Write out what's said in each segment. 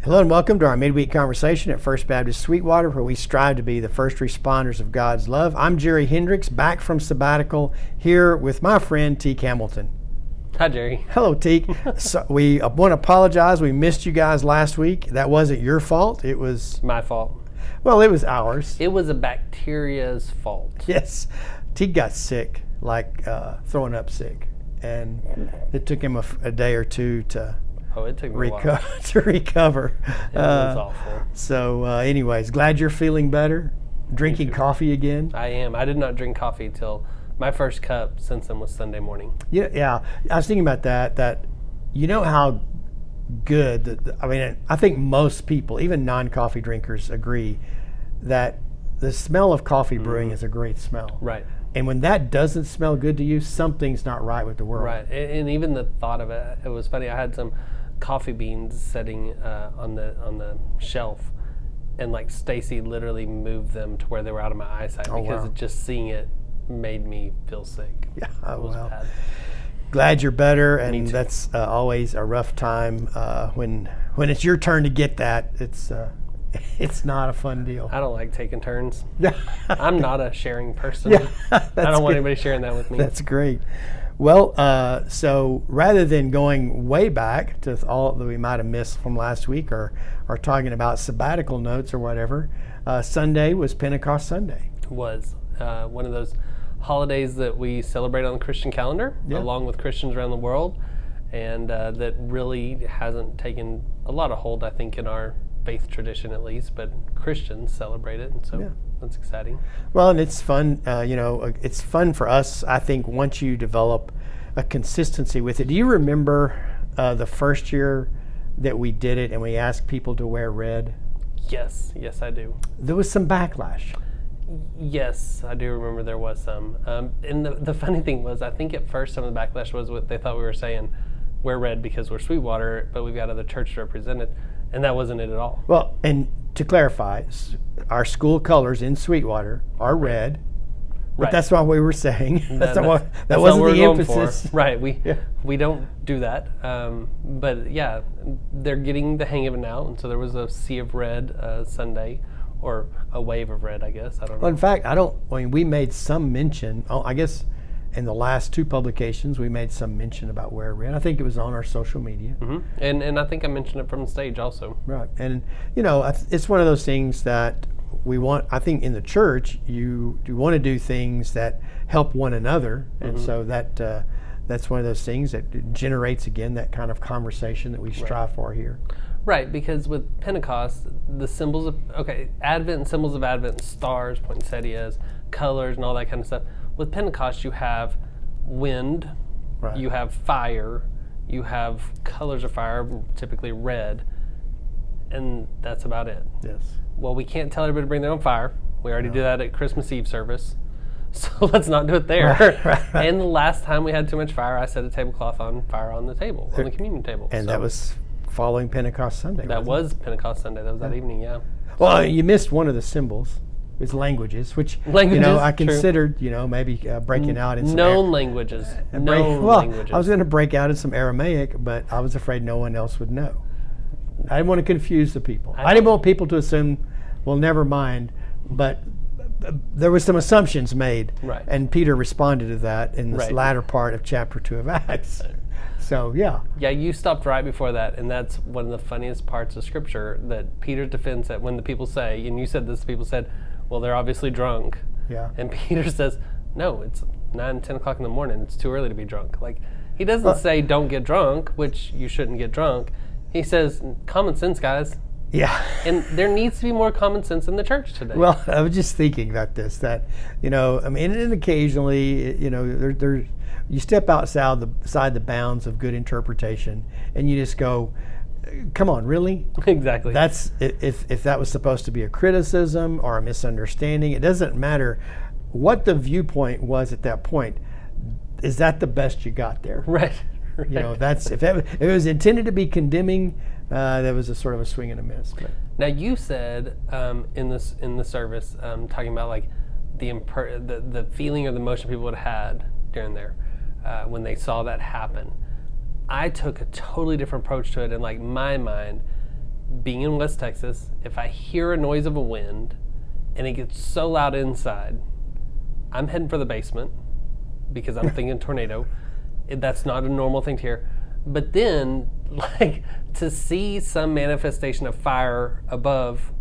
Hello and welcome to our midweek conversation at First Baptist Sweetwater, where we strive to be the first responders of God's love. I'm Jerry Hendricks, back from sabbatical, here with my friend Teek Hamilton. Hi, Jerry. Hello, Teek. So we want to apologize. We missed you guys last week. That wasn't your fault. It was My fault. Well, it was ours. It was a bacteria's fault. Yes. Teek got sick, like throwing up sick, and it took him a day or two to it took me a while. to recover. It was awful. So anyways, glad you're feeling better. Drinking coffee again. I am. I did not drink coffee till my first cup since then was Sunday morning. Yeah. I was thinking about that you know how good, I think most people, even non-coffee drinkers, agree that the smell of coffee brewing is a great smell. Right. And when that doesn't smell good to you, something's not right with the world. Right. And even the thought of it, it was funny. I had some coffee beans sitting on the shelf, and like Stacy literally moved them to where they were out of my eyesight because just seeing it made me feel sick. Yeah, it was bad. Glad you're better, and that's always a rough time when it's your turn to get that. It's not a fun deal. I don't like taking turns. I'm not a sharing person. Yeah, I don't want anybody sharing that with me. That's great. Well, so rather than going way back to all that we might have missed from last week or talking about sabbatical notes or whatever, Sunday was Pentecost Sunday. It was one of those holidays that we celebrate on the Christian calendar, along with Christians around the world, and that really hasn't taken a lot of hold, I think, in our faith tradition at least, but Christians celebrate it, and so that's exciting. Well, and it's fun, it's fun for us, I think, once you develop a consistency with it. Do you remember the first year that we did it and we asked people to wear red? Yes, I do. There was some backlash. Yes, I do remember there was some. And the funny thing was, I think at first some of the backlash was what they thought we were saying, we're red because we're Sweetwater, but we've got other churches represented. And that wasn't it at all. Well, and to clarify, our school colors in Sweetwater are red. But that's not what we were saying. That wasn't the emphasis. Right. We don't do that. But yeah, they're getting the hang of it now. And so there was a sea of red Sunday, or a wave of red, I guess. I don't know. Well, in fact, we made some mention. I guess in the last two publications, we made some mention about wear red. I think it was on our social media. Mm-hmm. And I think I mentioned it from the stage also. Right. And, it's one of those things that we want. I think in the church, you want to do things that help one another. And so that's one of those things that generates, again, that kind of conversation that we strive for here. Right, because with Pentecost, the symbols of, Advent and symbols of Advent, stars, poinsettias, colors, and all that kind of stuff. With Pentecost, you have wind, you have fire, you have colors of fire, typically red, and that's about it. Yes. Well, we can't tell everybody to bring their own fire. We already do that at Christmas Eve service, so let's not do it there. Right. And the last time we had too much fire, I set a tablecloth on fire on the table, on the communion table. And that was following Pentecost Sunday. That was Pentecost Sunday. That was that evening, yeah. Well, you missed one of the symbols. It's languages, which I considered, maybe breaking out in some known languages. Languages. I was going to break out in some Aramaic, but I was afraid no one else would know. I didn't want to confuse the people. I didn't want people to assume, well, never mind. But there was some assumptions made, and Peter responded to that in this latter part of chapter 2 of Acts. So, yeah. Yeah, you stopped right before that, and that's one of the funniest parts of Scripture, that Peter defends that when the people say, and you said this, people said, well, they're obviously drunk. Yeah. And Peter says, no, it's 9, 10 o'clock in the morning. It's too early to be drunk. Like, he doesn't say don't get drunk, which you shouldn't get drunk. He says, common sense, guys. Yeah. And there needs to be more common sense in the church today. Well, I was just thinking about this, that, and occasionally, you step outside the bounds of good interpretation, and you just go, come on, really? Exactly. That's if that was supposed to be a criticism or a misunderstanding, it doesn't matter what the viewpoint was at that point. Is that the best you got there? Right. That's if it was intended to be condemning, that was a sort of a swing and a miss. But. Now you said in the service, talking about like the feeling or the emotion people would have had during there when they saw that happen. I took a totally different approach to it in like my mind, being in West Texas, if I hear a noise of a wind and it gets so loud inside, I'm heading for the basement because I'm thinking tornado. That's not a normal thing to hear. But then, like, to see some manifestation of fire above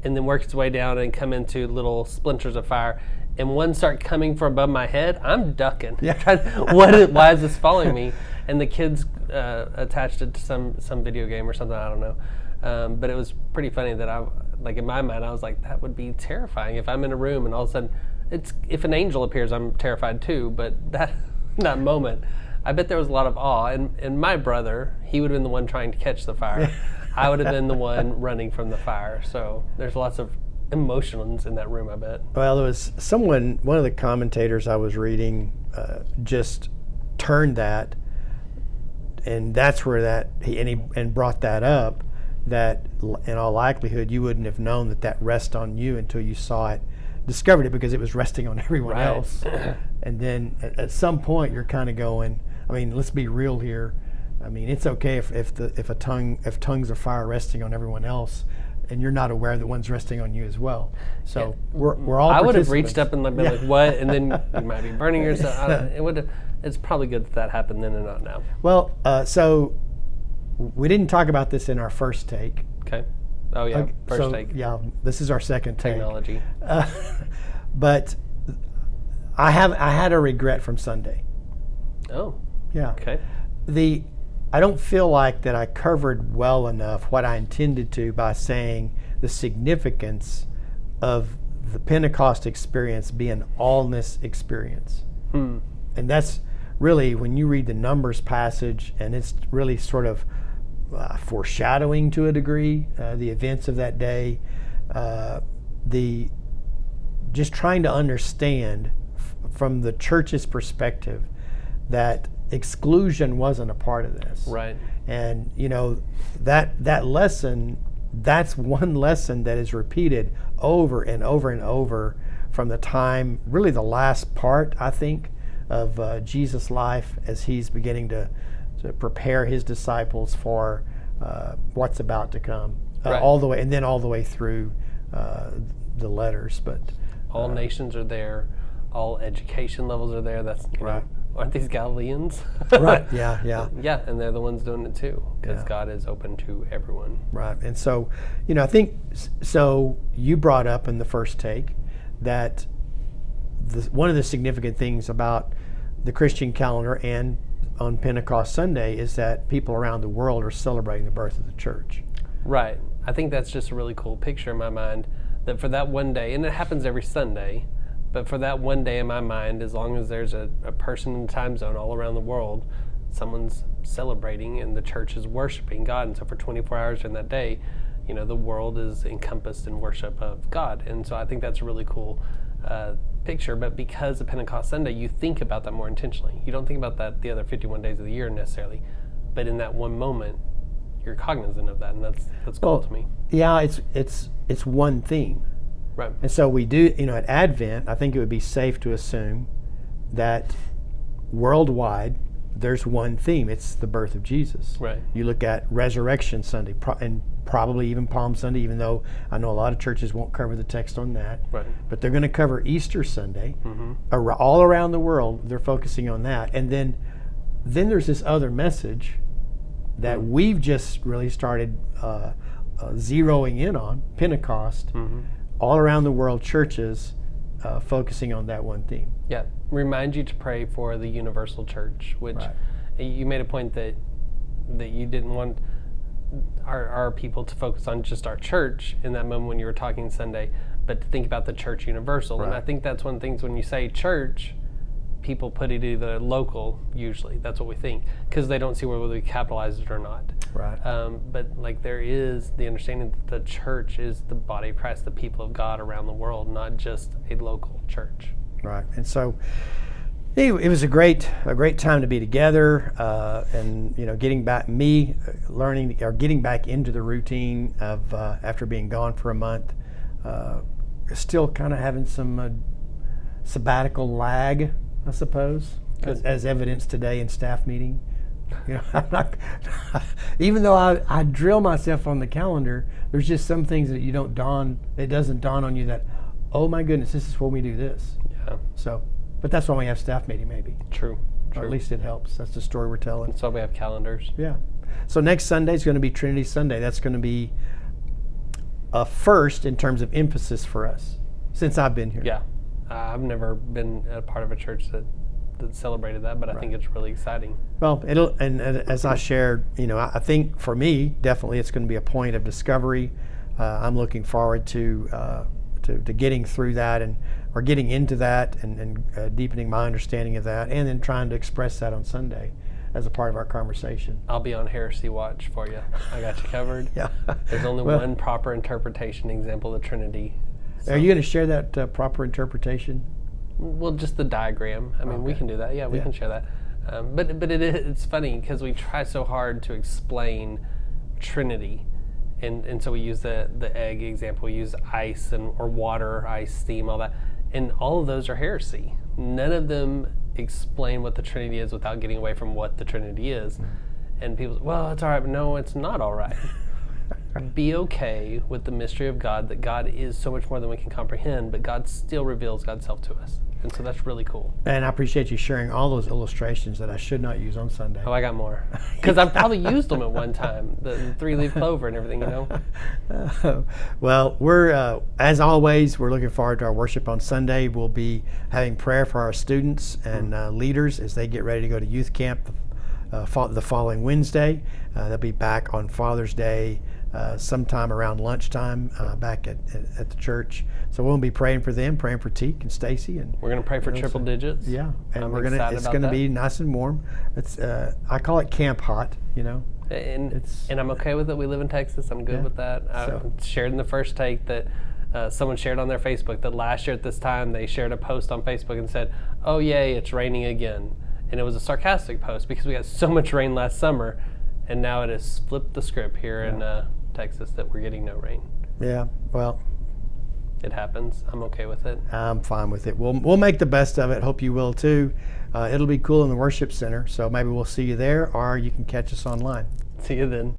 and then work its way down and come into little splinters of fire, and one start coming from above my head, I'm ducking. Yeah. Why is this following me? And the kids attached it to some video game or something, I don't know. But it was pretty funny that in my mind, I was like, that would be terrifying if I'm in a room and all of a sudden, if an angel appears, I'm terrified too. But that moment, I bet there was a lot of awe. And my brother, he would have been the one trying to catch the fire. I would have been the one running from the fire. So there's lots of emotions in that room, I bet. Well, there was one of the commentators I was reading just turned that, and that's where he brought that up, that in all likelihood you wouldn't have known that rests on you until you saw it, discovered it, because it was resting on everyone else. And then at some point you're kind of going, I mean, let's be real here. I mean, it's okay if tongues of fire resting on everyone else, and you're not aware that one's resting on you as well. So we're all. I would have reached up and been like, "What?" And then you might be burning yourself. It's probably good that happened then and not now. Well, so we didn't talk about this in our first take. Okay. Oh yeah, first take. Yeah, this is our second Technology. But I had a regret from Sunday. Oh. Yeah. Okay. I don't feel like that I covered well enough what I intended to by saying the significance of the Pentecost experience being allness experience. And that's really, when you read the Numbers passage, and it's really sort of foreshadowing to a degree the events of that day, just trying to understand from the church's perspective that exclusion wasn't a part of this. Right. And that lesson, that's one lesson that is repeated over and over and over from the time, really the last part, I think, of Jesus' life as he's beginning to prepare his disciples for what's about to come. Right. All the way through the letters. But all nations are there, all education levels are there. That's right. Aren't these Galileans? Right. Yeah. Yeah, and they're the ones doing it too, because God is open to everyone. Right. And so, I think, so you brought up in the first take that one of the significant things about the Christian calendar and on Pentecost Sunday is that people around the world are celebrating the birth of the church. Right. I think that's just a really cool picture in my mind, that for that one day, and it happens every Sunday, but for that one day in my mind, as long as there's a person in the time zone all around the world, someone's celebrating and the church is worshiping God. And so for 24 hours during that day, the world is encompassed in worship of God. And so I think that's a really cool picture. But because of Pentecost Sunday, you think about that more intentionally. You don't think about that the other 51 days of the year necessarily. But in that one moment, you're cognizant of that. And that's cool to me. Yeah, it's one theme. Right. And so we do, at Advent, I think it would be safe to assume that worldwide there's one theme. It's the birth of Jesus. Right. You look at Resurrection Sunday and probably even Palm Sunday, even though I know a lot of churches won't cover the text on that. Right. But they're going to cover Easter Sunday. All around the world, they're focusing on that. And then there's this other message that we've just really started zeroing in on, Pentecost. All around the world, churches focusing on that one theme. Yeah, remind you to pray for the universal church, which you made a point that you didn't want our people to focus on just our church in that moment when you were talking Sunday, but to think about the church universal. Right. And I think that's one of the things when you say church, people put it either local, usually. That's what we think, because they don't see whether we capitalize it or not. Right. But there is the understanding that the church is the body of Christ, the people of God around the world, not just a local church. Right. And so it was a great time to be together, and getting back getting back into the routine of after being gone for a month, still kind of having some sabbatical lag, I suppose, as evidenced today in staff meeting. You know, I'm not, even though I drill myself on the calendar, there's just some things that it doesn't dawn on you that, oh my goodness, this is when we do this. Yeah. So, but that's why we have staff meeting, maybe. True. Or at least it helps. That's the story we're telling. That's why we have calendars. Yeah. So next Sunday is going to be Trinity Sunday. That's going to be a first in terms of emphasis for us since I've been here. Yeah. I've never been a part of a church that celebrated that, but I think it's really exciting. Well, as I shared, I think for me, definitely it's going to be a point of discovery. I'm looking forward to getting through that or getting into that and deepening my understanding of that, and then trying to express that on Sunday as a part of our conversation. I'll be on heresy watch for you. I got you covered. Yeah. There's only one proper interpretation example of the Trinity. So. Are you going to share that proper interpretation? Well, just the diagram. I mean, we can do that. Yeah, we can share that. But it's funny because we try so hard to explain Trinity. And so we use the egg example. We use ice or water, ice, steam, all that. And all of those are heresy. None of them explain what the Trinity is without getting away from what the Trinity is. And people say, well, it's all right. But no, it's not all right. Be okay with the mystery of God, that God is so much more than we can comprehend, but God still reveals God's self to us. And so that's really cool. And I appreciate you sharing all those illustrations that I should not use on Sunday. Oh, I got more. Because I've probably used them at one time, the 3-leaf clover and everything, Well, we're, as always, we're looking forward to our worship on Sunday. We'll be having prayer for our students and leaders as they get ready to go to youth camp the following Wednesday. They'll be back on Father's Day sometime around lunchtime back at the church. So we'll be praying for them, praying for Teak and Stacy, and we're going to pray for triple digits. Yeah, and it's going to be nice and warm. It's I call it camp hot, And I'm okay with it. We live in Texas. I'm good with that. I shared in the first take that someone shared on their Facebook that last year at this time they shared a post on Facebook and said, "Oh yay, it's raining again." And it was a sarcastic post because we got so much rain last summer, and now it has flipped the script here in Texas that we're getting no rain. Yeah, well, it happens. I'm okay with it. I'm fine with it. We'll make the best of it. Hope you will too. It'll be cool in the worship center, so maybe we'll see you there, or you can catch us online. See you then.